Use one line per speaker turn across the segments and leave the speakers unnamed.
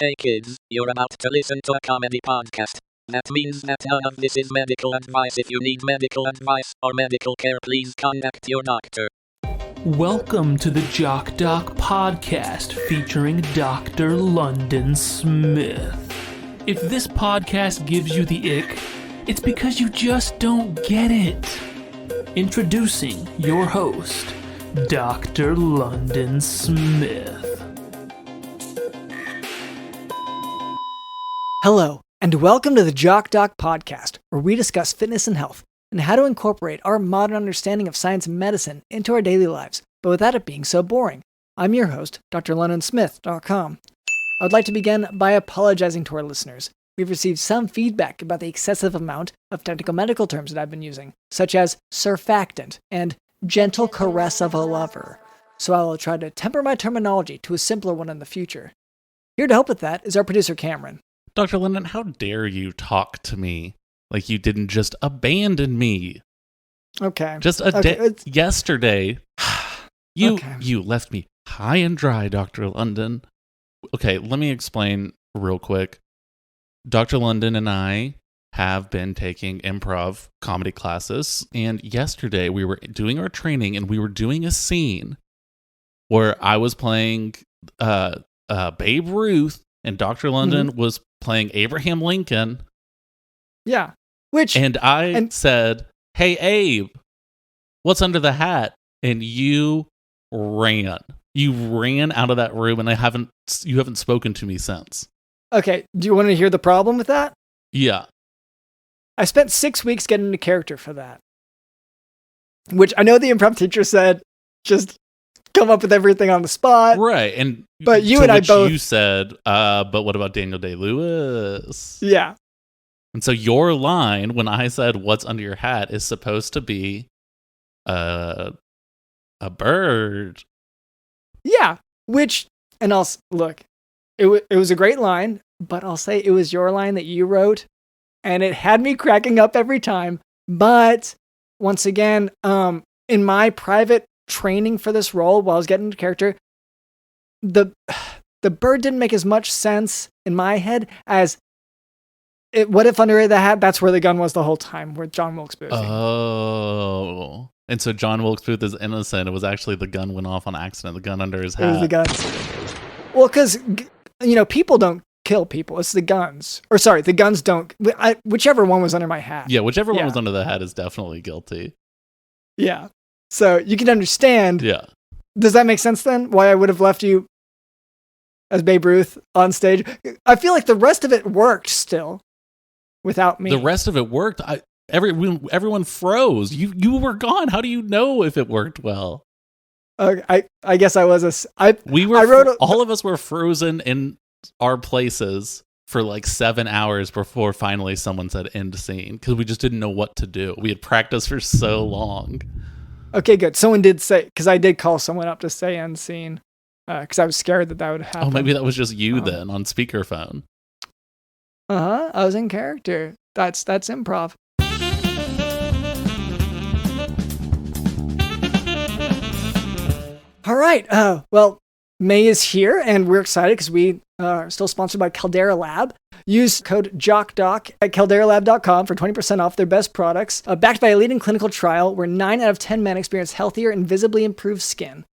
Hey kids, you're about to listen to a comedy podcast. That means that none of this is medical advice. If you need medical advice or medical care, please contact your doctor.
Welcome to the Jock podcast featuring Dr. London Smith. If this podcast gives you the ick, it's because you just don't get it. Introducing your host, Dr. London Smith.
Hello, and welcome to the Jock podcast, where we discuss fitness and health, and how to incorporate our modern understanding of science and medicine into our daily lives, but without it being so boring. I'm your host, drlondonsmith.com. I would like to begin by apologizing to our listeners. We've received some feedback about the excessive amount of technical medical terms that I've been using, such as surfactant and gentle caress of a lover, so I will try to temper my terminology to a simpler one in the future. Here to help with that is our producer, Cameron.
Dr. London, how dare you talk to me like you didn't just abandon me?
Okay.
Just yesterday, you left me high and dry, Dr. London. Okay, let me explain real quick. Dr. London and I have been taking improv comedy classes, and yesterday we were doing our training, and we were doing a scene where I was playing Babe Ruth, and Dr. London was playing Abraham Lincoln.
Yeah.
And I said, "Hey, Abe, what's under the hat?" And you ran. You ran out of that room, and you haven't spoken to me since.
Okay, do you want to hear the problem with that?
Yeah.
I spent 6 weeks getting into character for that. Which I know the improv teacher said, just come up with everything on the spot.
Right, and
but you and I both...
You said, but what about Daniel Day-Lewis?
Yeah.
And so your line, when I said, what's under your hat, is supposed to be a bird.
Yeah, which, and I'll, look, it was a great line, but I'll say it was your line that you wrote, and it had me cracking up every time. But once again, in my private training for this role, while I was getting into character, the bird didn't make as much sense in my head as what if under the hat, that's where the gun was the whole time, where John Wilkes Booth.
Oh. And so John Wilkes Booth is innocent. It was actually the gun went off on accident. The gun under his hat.
It was the gun. Well, because, people don't kill people. It's the guns. Or sorry, the guns don't. Whichever one was under my hat.
Yeah, whichever one was under the hat is definitely guilty.
Yeah. So you can understand.
Yeah.
Does that make sense then? Why I would have left you as Babe Ruth on stage? I feel like the rest of it worked still without me.
The rest of it worked. Everyone froze. You were gone. How do you know if it worked well?
I guess I was
all of us were frozen in our places for like 7 hours before finally someone said end scene, because we just didn't know what to do. We had practiced for so long.
Okay, good. Someone did say, because I did call someone up to say end scene, because I was scared that would happen.
Oh, maybe that was just you then on speakerphone.
I was in character. That's improv. All right. Well, May is here, and we're excited because we are still sponsored by Caldera Lab. Use code JOCKDOC at calderalab.com for 20% off their best products. Backed by a leading clinical trial where 9 out of 10 men experience healthier and visibly improved skin.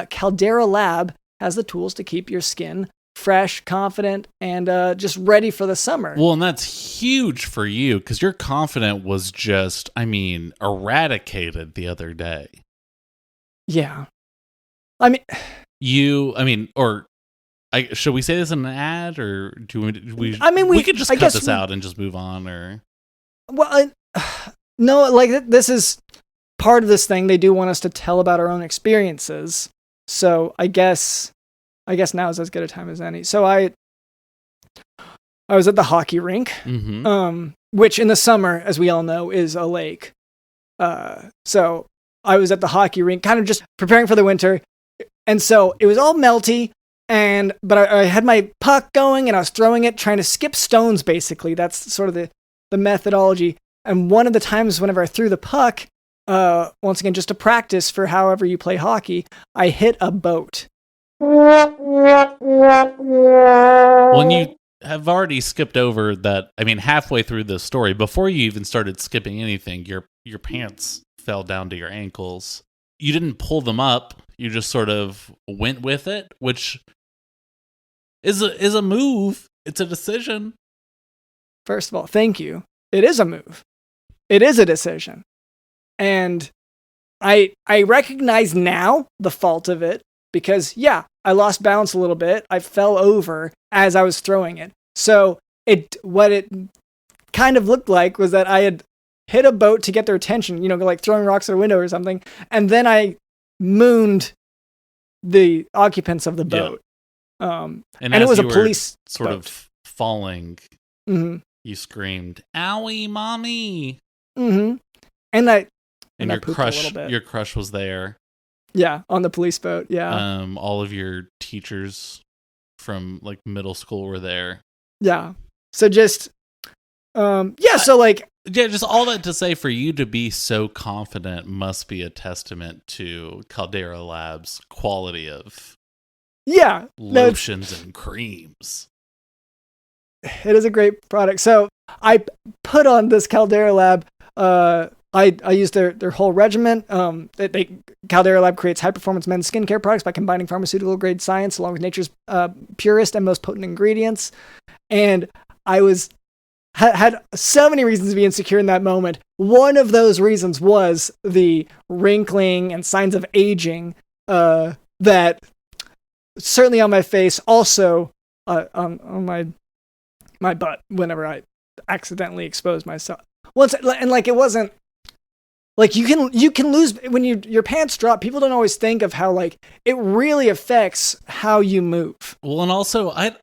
Caldera Lab has the tools to keep your skin fresh, confident, and just ready for the summer.
Well, and that's huge for you because your confidence was just, eradicated the other day.
Yeah.
Should we say this in an ad, or do we? We could just cut this out and just move on, or.
Well, no, this is part of this thing. They do want us to tell about our own experiences, so I guess now is as good a time as any. So I was at the hockey rink, which in the summer, as we all know, is a lake. So I was at the hockey rink, kind of just preparing for the winter. And so it was all melty, but I had my puck going and I was throwing it, trying to skip stones, basically. That's sort of the methodology. And one of the times whenever I threw the puck, once again, just to practice for however you play hockey, I hit a boat.
When you have already skipped over that, I mean, halfway through the story, before you even started skipping anything, your pants fell down to your ankles. You didn't pull them up. You just sort of went with it, which is a move. It's a decision.
First of all, thank you. It is a move. It is a decision. And I recognize now the fault of it because, yeah, I lost balance a little bit. I fell over as I was throwing it. So what it kind of looked like was that I had hit a boat to get their attention, like throwing rocks at a window or something. And then I mooned the occupants of the boat. Yeah. And it was a police
sort
boat.
Of falling.
Mm-hmm.
You screamed, "Owie, mommy!"
Mm-hmm. And
your crush was there.
Yeah, on the police boat. Yeah.
All of your teachers from like middle school were there.
Yeah. So just, just
all that to say, for you to be so confident must be a testament to Caldera Labs' quality of lotions and creams.
It is a great product. So I put on this Caldera Lab. I used their whole regimen. Caldera Lab creates high-performance men's skincare products by combining pharmaceutical-grade science along with nature's purest and most potent ingredients. And I had so many reasons to be insecure in that moment. One of those reasons was the wrinkling and signs of aging that certainly on my face, also on my butt whenever I accidentally exposed myself. It wasn't like you can lose when your pants drop. People don't always think of how like it really affects how you move.
Well, and also I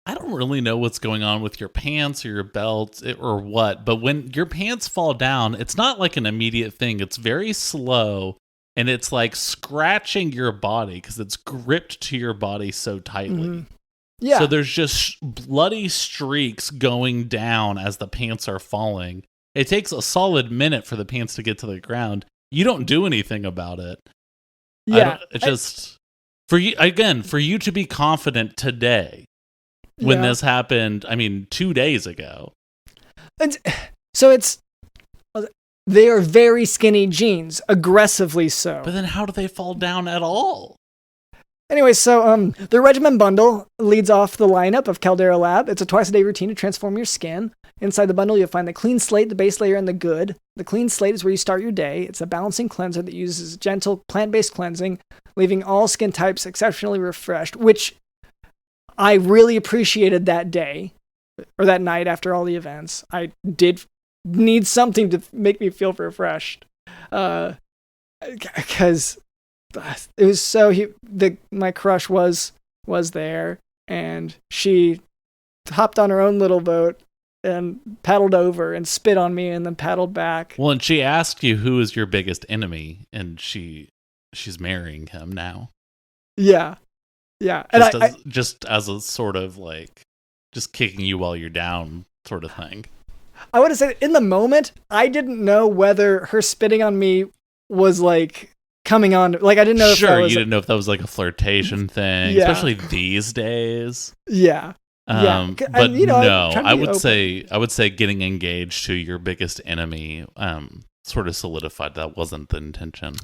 don't really know what's going on with your pants or your belt or what, but when your pants fall down, it's not like an immediate thing. It's very slow, and it's like scratching your body because it's gripped to your body so tightly. Mm-hmm.
Yeah.
So there's just bloody streaks going down as the pants are falling. It takes a solid minute for the pants to get to the ground. You don't do anything about it.
Yeah.
For you to be confident today when this happened, 2 days ago.
So they are very skinny jeans, aggressively so.
But then how do they fall down at all?
Anyway, so the regimen bundle leads off the lineup of Caldera Lab. It's a twice-a-day routine to transform your skin. Inside the bundle, you'll find the clean slate, the base layer, and the good. The clean slate is where you start your day. It's a balancing cleanser that uses gentle plant-based cleansing, leaving all skin types exceptionally refreshed, which I really appreciated that day, or that night after all the events. I did need something to make me feel refreshed. Because it was so my crush was there, and she hopped on her own little boat and paddled over and spit on me and then paddled back.
Well, and she asked you who is your biggest enemy, and she's marrying him now.
Yeah. And
just as a sort of like just kicking you while you're down sort of thing.
I want to say in the moment, I didn't know whether her spitting on me was like coming on, like I didn't know.
Sure, you didn't know if that was like a flirtation thing, especially these days.
Yeah.
But I would say getting engaged to your biggest enemy sort of solidified that wasn't the intention.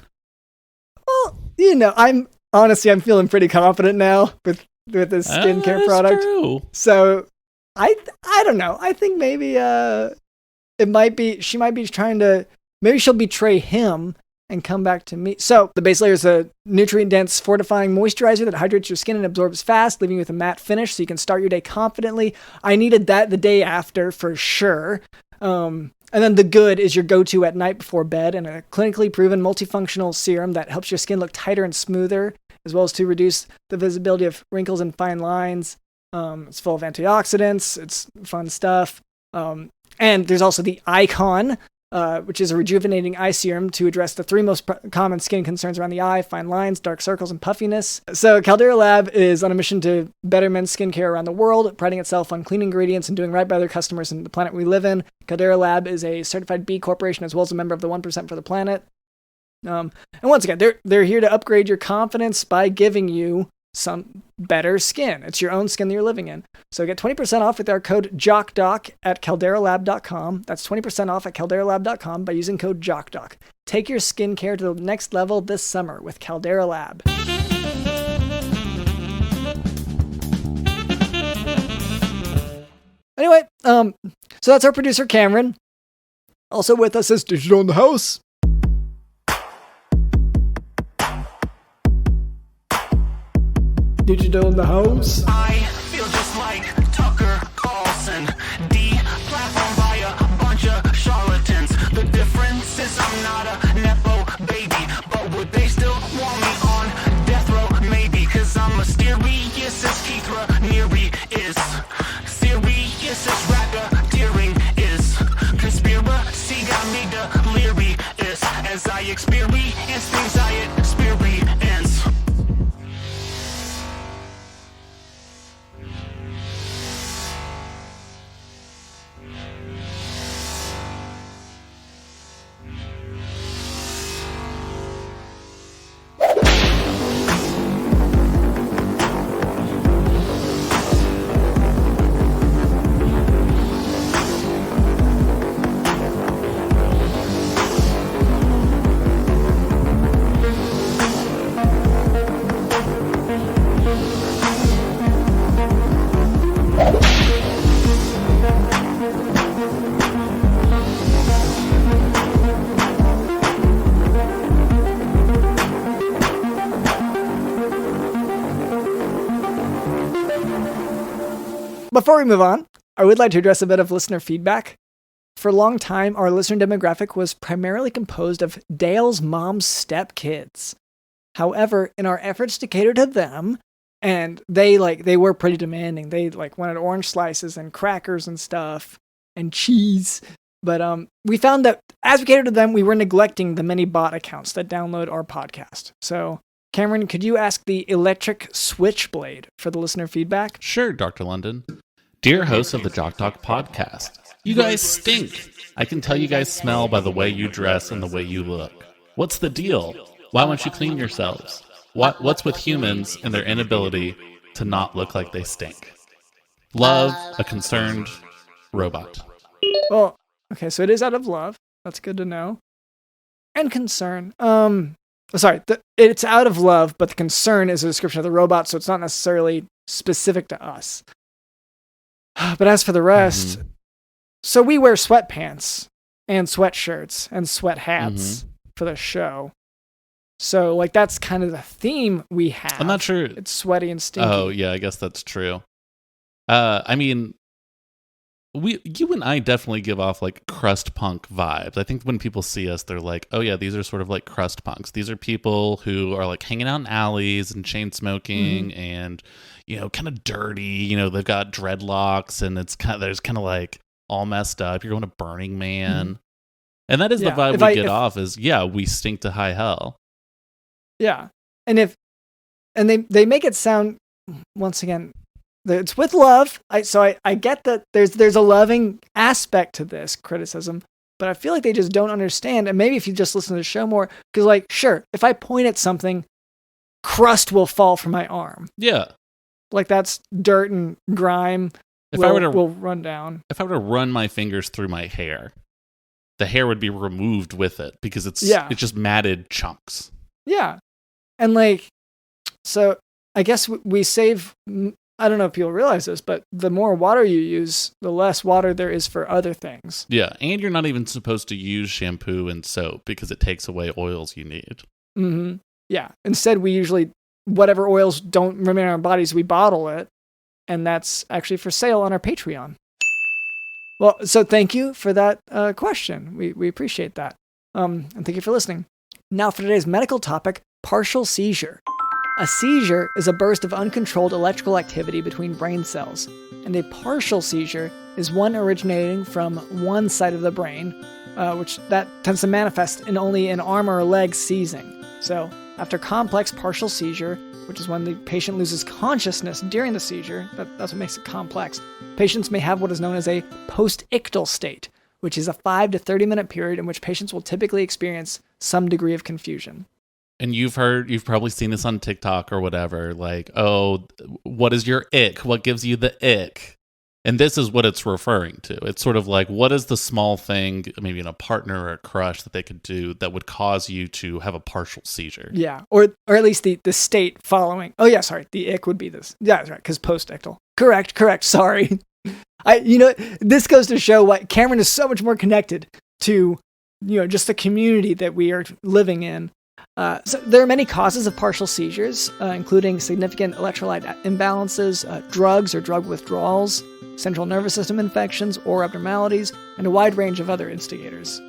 Well, I'm feeling pretty confident now with this skincare product.
True.
So I don't know. I think maybe it might be she might be trying to, maybe she'll betray him and come back to me. So the base layer is a nutrient-dense fortifying moisturizer that hydrates your skin and absorbs fast, leaving you with a matte finish so you can start your day confidently. I needed that the day after for sure. And then the good is your go-to at night before bed, and a clinically proven multifunctional serum that helps your skin look tighter and smoother, as well as to reduce the visibility of wrinkles and fine lines. It's full of antioxidants. It's fun stuff. And there's also the Icon, which is a rejuvenating eye serum to address the three most common skin concerns around the eye: fine lines, dark circles, and puffiness. So Caldera Lab is on a mission to better men's skincare around the world, priding itself on clean ingredients and doing right by their customers and the planet we live in. Caldera Lab is a certified B Corporation as well as a member of the 1% for the planet. And once again, they're here to upgrade your confidence by giving you some better skin. It's your own skin that you're living in. So get 20% off with our code JOCKDOC at calderalab.com. That's 20% off at calderalab.com by using code JOCKDOC. Take your skincare to the next level this summer with Caldera Lab. Anyway, so that's our producer, Cameron. Also with us is Digital in the House. Digital in the House.
I feel just like Tucker Carlson, de-platformed by a bunch of charlatans. The difference is I'm not a Nepo baby, but would they still want me on death row? Maybe, cause I'm mysterious as Keith Raniere is. Serious as racketeering is. Conspiracy got me delirious as I experience things I experience.
Before we move on, I would like to address a bit of listener feedback. For a long time, our listener demographic was primarily composed of Dale's mom's stepkids. However, in our efforts to cater to them, and they were pretty demanding. They wanted orange slices and crackers and stuff and cheese. But we found that as we catered to them, we were neglecting the many bot accounts that download our podcast. So, Cameron, could you ask the electric switchblade for the listener feedback?
Sure, Dr. London. Dear hosts of the Jock podcast, you guys stink. I can tell you guys smell by the way you dress and the way you look. What's the deal? Why won't you clean yourselves? What's with humans and their inability to not look like they stink? Love, a concerned robot.
Well, okay, so it is out of love. That's good to know. And concern. It's out of love, but the concern is a description of the robot, so it's not necessarily specific to us. But as for the rest, so we wear sweatpants and sweatshirts and sweat hats for the show. So, that's kind of the theme we have.
I'm not sure.
It's sweaty and stinky.
Oh, yeah, I guess that's true. I mean, you and I definitely give off crust punk vibes. I think when people see us, they're like, oh yeah, these are sort of like crust punks. These are people who are hanging out in alleys and chain smoking and, kind of dirty, they've got dreadlocks and there's kind of all messed up. You're going to Burning Man. And that is the vibe we get off is, we stink to high hell.
Yeah. And they make it sound, once again, it's with love. I get that there's a loving aspect to this criticism, but I feel like they just don't understand. And maybe if you just listen to the show more, because sure, if I point at something, crust will fall from my arm.
Yeah.
That's dirt and grime will run down.
If I were to run my fingers through my hair, the hair would be removed with it because it's just matted chunks.
Yeah. And so I guess we save, I don't know if people realize this, but the more water you use, the less water there is for other things.
Yeah, and you're not even supposed to use shampoo and soap because it takes away oils you need.
Mm-hmm. Yeah. Instead, we usually, whatever oils don't remain in our bodies, we bottle it. And that's actually for sale on our Patreon. Well, so thank you for that question. We appreciate that. And thank you for listening. Now for today's medical topic, partial seizure. A seizure is a burst of uncontrolled electrical activity between brain cells, and a partial seizure is one originating from one side of the brain, which that tends to manifest in only an arm or a leg seizing. So, after complex partial seizure, which is when the patient loses consciousness during the seizure, that's what makes it complex, patients may have what is known as a post-ictal state, which is a 5 to 30 minute period in which patients will typically experience some degree of confusion.
And you've probably seen this on TikTok or whatever, like, oh, what is your ick? What gives you the ick? And this is what it's referring to. It's sort of like, what is the small thing, maybe in a partner or a crush, that they could do that would cause you to have a partial seizure?
Yeah, or at least the state following. Oh yeah, sorry, the ick would be this. Yeah, that's right, because post-ictal. Correct, sorry. This goes to show why Cameron is so much more connected to, just the community that we are living in. So there are many causes of partial seizures, including significant electrolyte imbalances, drugs or drug withdrawals, central nervous system infections or abnormalities, and a wide range of other instigators.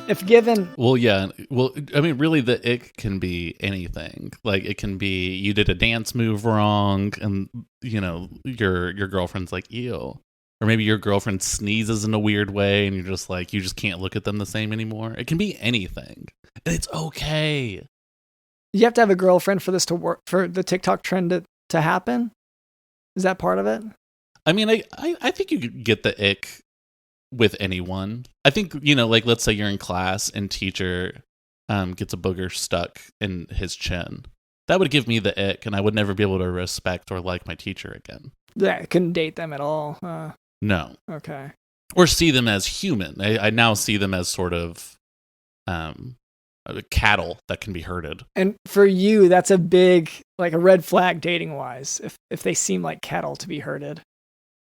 If given...
Well, yeah. Well, I mean, really, the ick can be anything. Like, it can be you did a dance move wrong, and, your girlfriend's like, ew. Or maybe your girlfriend sneezes in a weird way, and you're just like, you just can't look at them the same anymore. It can be anything. And it's okay.
You have to have a girlfriend for this to work, for the TikTok trend to happen? Is that part of it?
I mean, I think you could get the ick with anyone. I think, like, let's say you're in class and teacher gets a booger stuck in his chin. That would give me the ick, and I would never be able to respect or like my teacher again.
Yeah, I couldn't date them at all.
No.
Okay.
Or see them as human. I now see them as sort of cattle that can be herded. And
for you, that's a big, like, a red flag dating-wise, if they seem like cattle to be herded.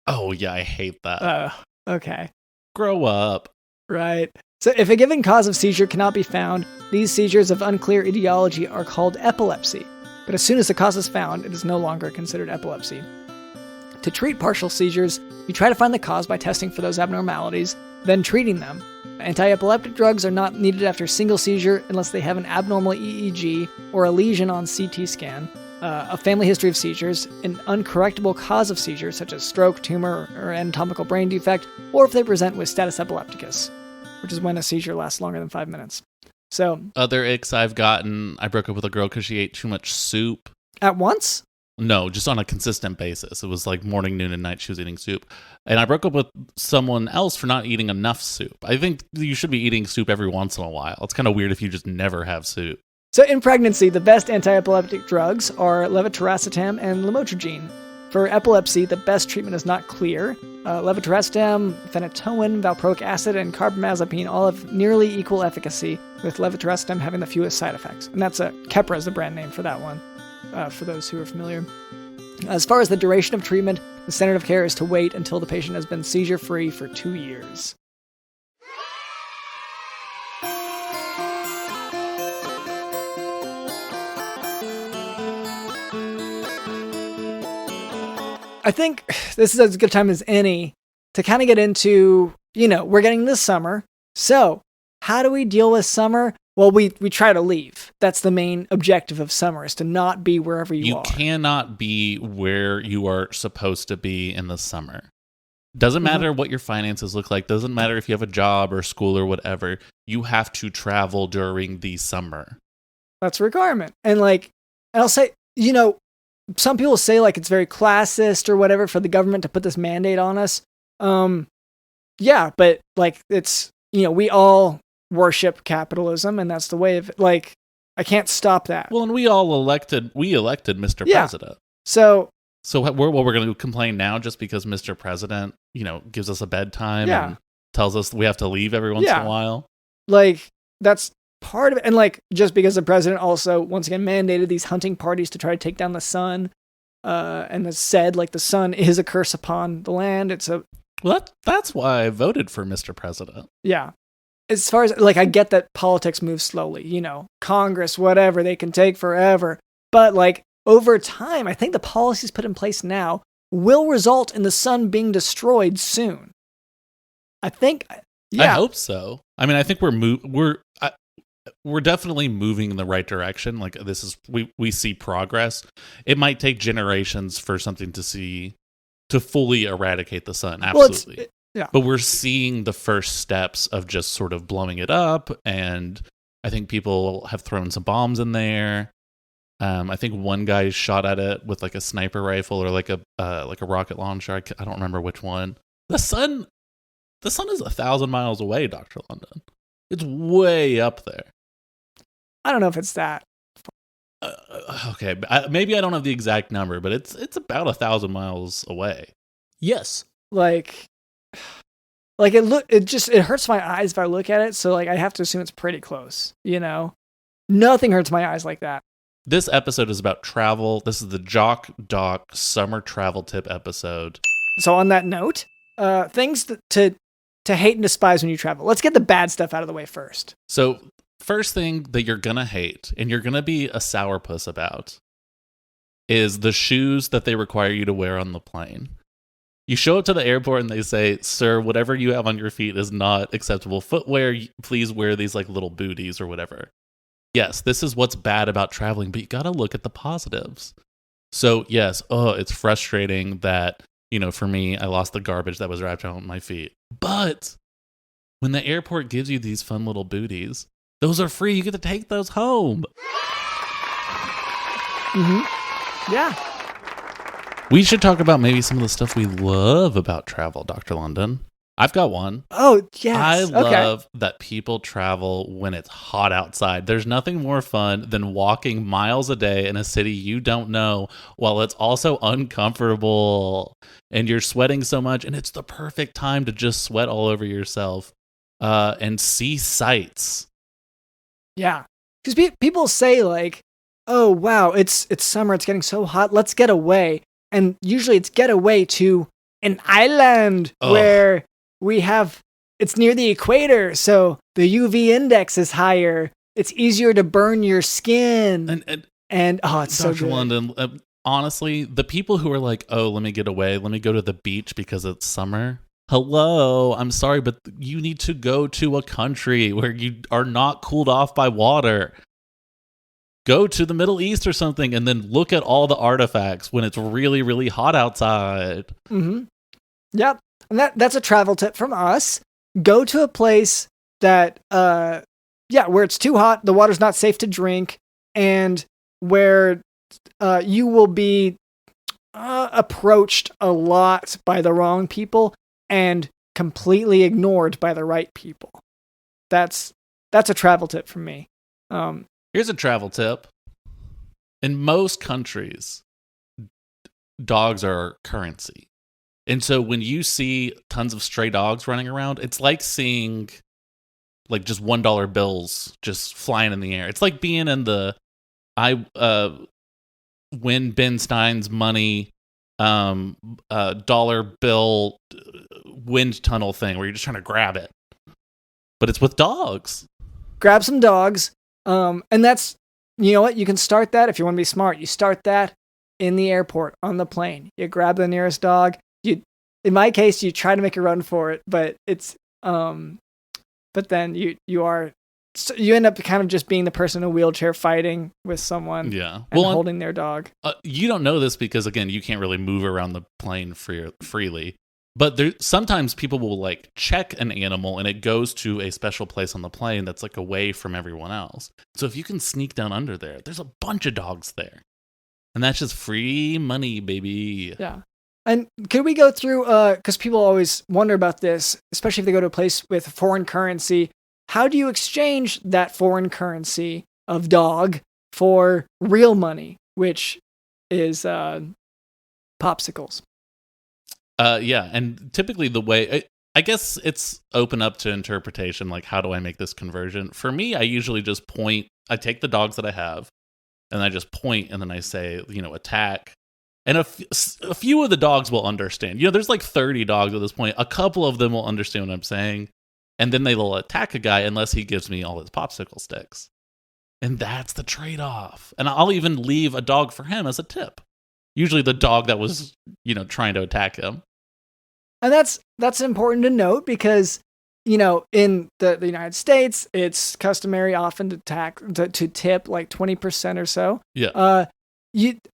Oh, yeah, I hate that.
Okay.
Grow up.
Right. So if a given cause of seizure cannot be found, these seizures of unclear etiology are called epilepsy. But as soon as the cause is found, it is no longer considered epilepsy. To treat partial seizures, you try to find the cause by testing for those abnormalities, then treating them. Anti-epileptic drugs are not needed after a single seizure unless they have an abnormal EEG or a lesion on CT scan, a family history of seizures, an uncorrectable cause of seizures such as stroke, tumor, or anatomical brain defect, or if they present with status epilepticus, which is when a seizure lasts longer than 5 minutes. So,
other icks I've gotten, I broke up with a girl because she ate too much soup.
At once?
No, just on a consistent basis. It was like morning, noon, and night she was eating soup. And I broke up with someone else for not eating enough soup. I think you should be eating soup every once in a while. It's kind of weird if you just never have soup.
So in pregnancy, the best anti-epileptic drugs are levetiracetam and lamotrigine. For epilepsy, the best treatment is not clear. Levetiracetam, phenytoin, valproic acid, and carbamazepine all have nearly equal efficacy, with levetiracetam having the fewest side effects. And that's Keppra is the brand name for that one. For those who are familiar. As far as the duration of treatment, the standard of care is to wait until the patient has been seizure-free for 2 years. I think this is as good a time as any to kind of get into, we're getting this summer. So, how do we deal with summer? Well, we try to leave. That's the main objective of summer, is to not be wherever you are.
You cannot be where you are supposed to be in the summer. Doesn't matter what your finances look like. Doesn't matter if you have a job or school or whatever. You have to travel during the summer.
That's a requirement. And I'll say, some people say it's very classist or whatever for the government to put this mandate on us. Yeah, but it's, we all worship capitalism, and that's the way of it. I can't stop that.
Well, and we elected Mr. President.
So
we're going to complain now just because Mr. President, gives us a bedtime and tells us we have to leave every once in a while.
That's part of it. And just because the president also once again mandated these hunting parties to try to take down the sun, and has said the sun is a curse upon the land.
That's why I voted for Mr. President.
Yeah. As far as, I get that politics moves slowly, Congress, whatever, they can take forever. But, over time, I think the policies put in place now will result in the sun being destroyed soon. I think,
I hope so. I mean, I think we're definitely moving in the right direction. We see progress. It might take generations for something to fully eradicate the sun. Absolutely.
Yeah.
But we're seeing the first steps of just sort of blowing it up, and I think people have thrown some bombs in there. I think one guy shot at it with a sniper rifle or a rocket launcher. I don't remember which one. The sun is 1,000 miles away, Dr. London. It's way up there.
I don't know if it's that
Okay, maybe I don't have the exact number, but it's about 1,000 miles away.
Yes.
Like it hurts my eyes if I look at it. So like I have to assume it's pretty close. Nothing hurts my eyes like that.
This episode is about travel. This is the Jock Doc summer travel tip episode.
So on that note, things to hate and despise when you travel. Let's get the bad stuff out of the way first.
So first thing that you're gonna hate and you're gonna be a sourpuss about is the shoes that they require you to wear on the plane. You show up to the airport and they say, "Sir, whatever you have on your feet is not acceptable footwear. Please wear these like little booties or whatever." Yes, this is what's bad about traveling, but you gotta look at the positives. So yes, it's frustrating that, for me, I lost the garbage that was wrapped around my feet. But when the airport gives you these fun little booties, those are free. You get to take those home.
Mm-hmm. Yeah.
We should talk about maybe some of the stuff we love about travel, Dr. London. I've got one.
Oh, yes.
I love that people travel when it's hot outside. There's nothing more fun than walking miles a day in a city you don't know while it's also uncomfortable and you're sweating so much, and it's the perfect time to just sweat all over yourself and see sights.
Yeah. Because people say like, oh, wow, it's summer. It's getting so hot. Let's get away. And usually it's get away to an island where it's near the equator, so the UV index is higher. It's easier to burn your skin. And it's so good.
Dr. London, honestly, the people who are like, oh, let me get away, let me go to the beach because it's summer. Hello, I'm sorry, but you need to go to a country where you are not cooled off by water. Go to the Middle East or something and then look at all the artifacts when it's really, really hot outside.
Mm-hmm. Yep. And that's a travel tip from us. Go to a place that, where it's too hot, the water's not safe to drink, and where you will be approached a lot by the wrong people and completely ignored by the right people. That's a travel tip from me.
Here's a travel tip. In most countries, dogs are currency. And so when you see tons of stray dogs running around, it's like seeing like just $1 bills just flying in the air. It's like being in the win Ben Stein's money dollar bill wind tunnel thing where you're just trying to grab it. But it's with dogs.
Grab some dogs. And that's, you know what? You can start that if you want to be smart. You start that in the airport on the plane. You grab the nearest dog. In my case, you try to make a run for it, but it's, but then you end up kind of just being the person in a wheelchair fighting with someone, and holding their dog.
You don't know this because again, you can't really move around the plane freely. But sometimes people will like check an animal and it goes to a special place on the plane that's like away from everyone else. So if you can sneak down under there's a bunch of dogs there, and that's just free money, baby.
Yeah. And could we go through, because people always wonder about this, especially if they go to a place with foreign currency, how do you exchange that foreign currency of dog for real money, which is popsicles?
And typically the way, I guess it's open up to interpretation, like how do I make this conversion? For me, I usually just point, I take the dogs that I have, and I just point, and then I say, attack. And a few of the dogs will understand. There's like 30 dogs at this point. A couple of them will understand what I'm saying. And then they will attack a guy unless he gives me all his popsicle sticks. And that's the trade-off. And I'll even leave a dog for him as a tip. Usually the dog that was, trying to attack him.
And that's important to note because, in the United States, it's customary often to tip like 20% or so.
Yeah.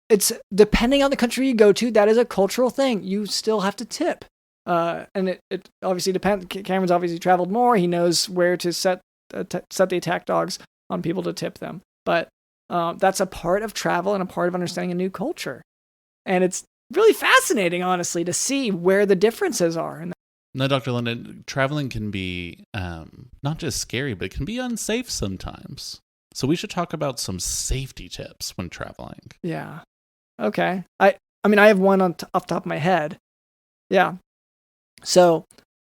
It's depending on the country you go to, that is a cultural thing. You still have to tip. And it obviously depends. Cameron's obviously traveled more. He knows where to set the attack dogs on people to tip them. But that's a part of travel and a part of understanding a new culture. And it's really fascinating, honestly, to see where the differences are.
No, Dr. London, traveling can be not just scary, but it can be unsafe sometimes. So we should talk about some safety tips when traveling.
Yeah. Okay. I mean, I have one off the top of my head. Yeah. So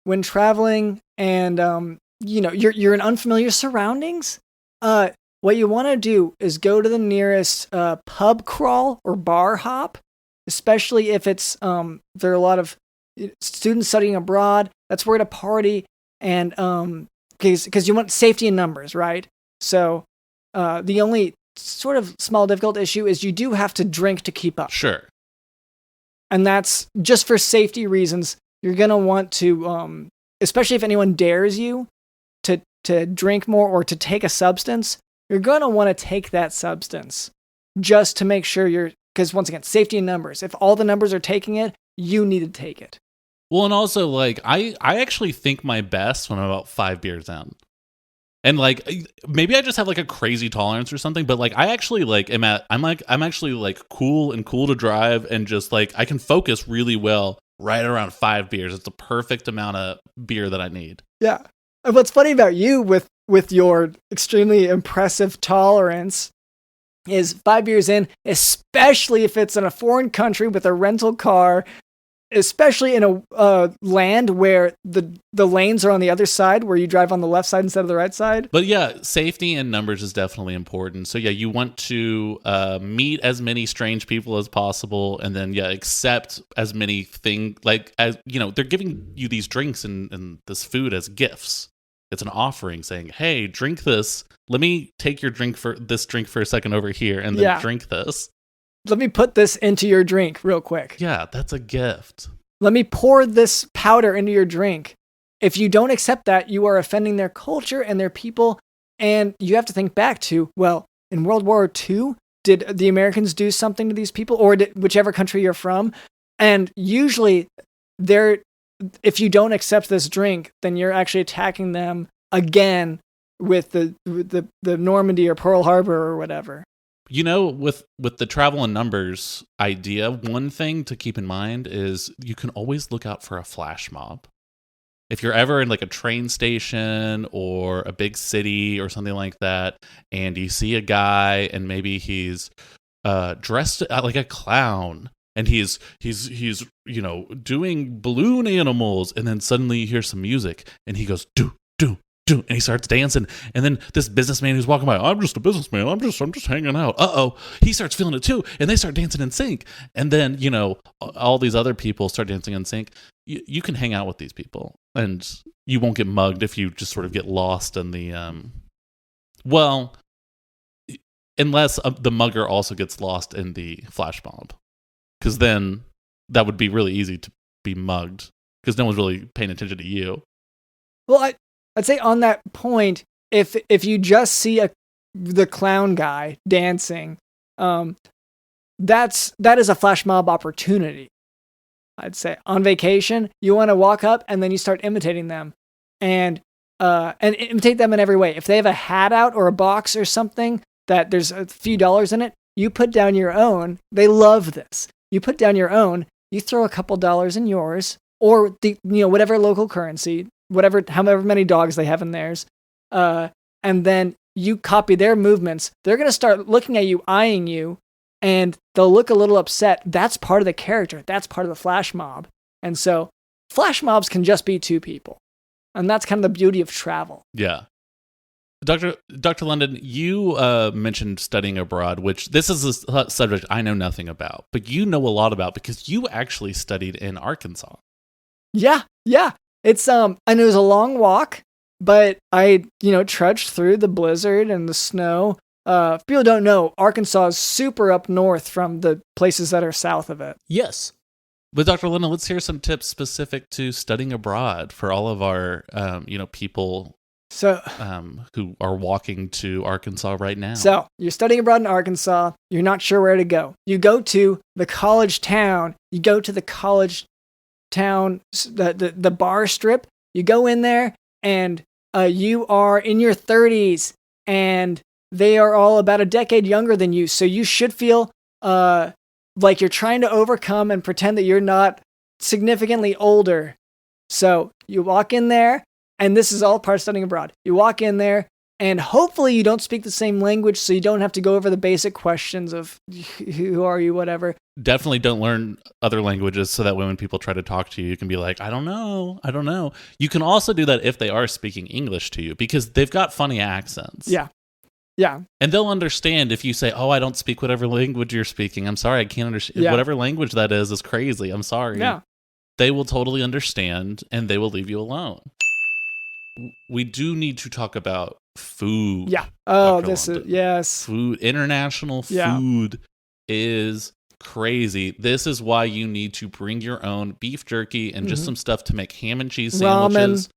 when traveling and, you're in unfamiliar surroundings, what you want to do is go to the nearest pub crawl or bar hop, especially if it's there are a lot of students studying abroad. That's where to party, and because you want safety in numbers, right? So the only sort of small difficult issue is you do have to drink to keep up.
Sure.
And that's just for safety reasons. You're gonna want to, especially if anyone dares you to drink more or to take a substance, you're gonna want to take that substance just to make sure because once again, safety in numbers. If all the numbers are taking it, you need to take it.
Well, and also, like, I actually think my best when I'm about 5 beers in. And, like, maybe I just have, like, a crazy tolerance or something, but, like, I actually, like, I'm actually, like, cool to drive, and just, like, I can focus really well right around 5 beers. It's the perfect amount of beer that I need.
Yeah. And what's funny about you with your extremely impressive tolerance is 5 beers in, especially if it's in a foreign country with a rental car, especially in a land where the lanes are on the other side, where you drive on the left side instead of the right side.
But yeah, safety in numbers is definitely important. So yeah, you want to meet as many strange people as possible, and then accept as many things, like, as they're giving you these drinks and this food as gifts. It's an offering saying, "Hey, drink this. Let me take your drink for a second over here, and then drink this.
Let me put this into your drink real quick.
Yeah, that's a gift.
Let me pour this powder into your drink." If you don't accept that, you are offending their culture and their people. And you have to think back to, well, in World War II, did the Americans do something to these people, or did whichever country you're from? And usually if you don't accept this drink, then you're actually attacking them again with the Normandy or Pearl Harbor or whatever.
With the travel in numbers idea, one thing to keep in mind is you can always look out for a flash mob. If you're ever in, like, a train station or a big city or something like that, and you see a guy and maybe he's dressed like a clown, and he's doing balloon animals, and then suddenly you hear some music and he goes do do do, and he starts dancing, and then this businessman who's walking by, "I'm just a businessman, I'm just hanging out." He starts feeling it too, and they start dancing in sync, and then all these other people start dancing in sync. You can hang out with these people, and you won't get mugged if you just sort of get lost in the unless the mugger also gets lost in the flash mob, because then that would be really easy to be mugged, because no one's really paying attention to you.
Well, I'd say on that point, if you just see the clown guy dancing, that is a flash mob opportunity. I'd say on vacation, you want to walk up and then you start imitating them, and imitate them in every way. If they have a hat out or a box or something that there's a few dollars in it, you put down your own. They love this. You put down your own. You throw a couple dollars in yours, or whatever local currency, however many dogs they have in theirs, and then you copy their movements. They're gonna start looking at you, eyeing you, and they'll look a little upset. That's part of the character. That's part of the flash mob. And so flash mobs can just be two people. And that's kind of the beauty of travel.
Yeah. Dr. London, you mentioned studying abroad, which this is a subject I know nothing about, but you know a lot about because you actually studied in Arkansas.
Yeah. It's and it was a long walk, but I, trudged through the blizzard and the snow. If people don't know, Arkansas is super up north from the places that are south of it.
Yes.
But Dr. London, let's hear some tips specific to studying abroad for all of our, people who are walking to Arkansas right now.
So you're studying abroad in Arkansas. You're not sure where to go. You go to the college town. You go to the college town, the bar strip. You go in there, and you are in your 30s, and they are all about a decade younger than you. So you should feel like you're trying to overcome and pretend that you're not significantly older. So you walk in there, and this is all part of studying abroad. You walk in there, And hopefully you don't speak the same language, so you don't have to go over the basic questions of who are you, whatever.
Definitely don't learn other languages so that when people try to talk to you, you can be like, I don't know. You can also do that if they are speaking English to you because they've got funny accents.
Yeah. Yeah.
And they'll understand if you say, oh, I don't speak whatever language you're speaking. I'm sorry, I can't understand.
Yeah.
Whatever language that is crazy. I'm sorry.
Yeah.
They will totally understand and they will leave you alone. We do need to talk about food.
Yeah. Oh,
Dr.
this
London.
is, yes.
Food, international food is crazy. This is why you need to bring your own beef jerky and just some stuff to make ham and cheese sandwiches.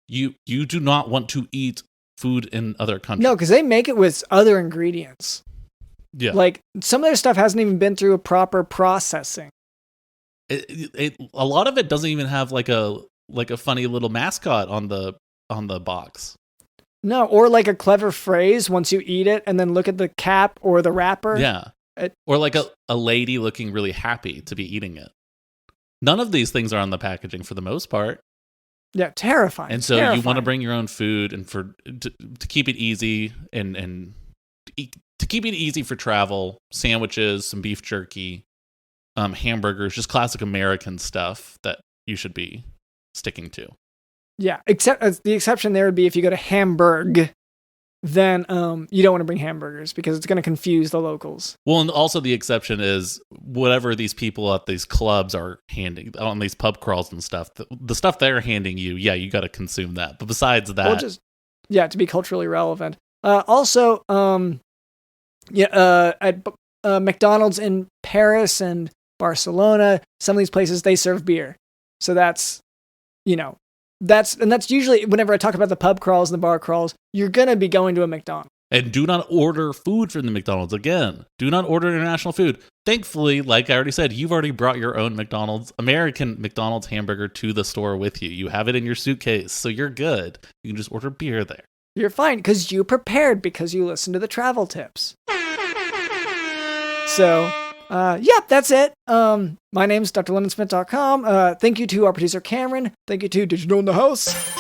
Ramen. You do not want to eat food in other countries.
No, because they make it with other ingredients.
Yeah.
Like, some of their stuff hasn't even been through a proper processing.
A lot of it doesn't even have like a funny little mascot on the box.
No, or like a clever phrase once you eat it and then look at the cap or the wrapper.
Yeah. Or like a lady looking really happy to be eating it. None of these things are on the packaging for the most part.
Yeah, terrifying.
And so you want to bring your own food and to keep it easy and to keep it easy for travel, sandwiches, some beef jerky, hamburgers, just classic American stuff that you should be sticking to. Yeah,
except the exception there would be if you go to Hamburg, then you don't want to bring hamburgers because it's going to confuse the locals.
Well, and also the exception is whatever these people at these clubs are handing on these pub crawls and stuff. The stuff they're handing you, yeah, you got to consume that. But besides that,
to be culturally relevant. Also, at McDonald's in Paris and Barcelona, some of these places they serve beer, so that's that's usually whenever I talk about the pub crawls and the bar crawls, you're gonna be going to a McDonald's.
And do not order food from the McDonald's again. Do not order international food. Thankfully, like I already said, you've already brought your own American McDonald's hamburger to the store with you. You have it in your suitcase, so you're good. You can just order beer there.
You're fine because you prepared because you listened to the travel tips. So, that's it. My name's drlondonsmith.com. Thank you to our producer Cameron. Thank you to Digital in the House.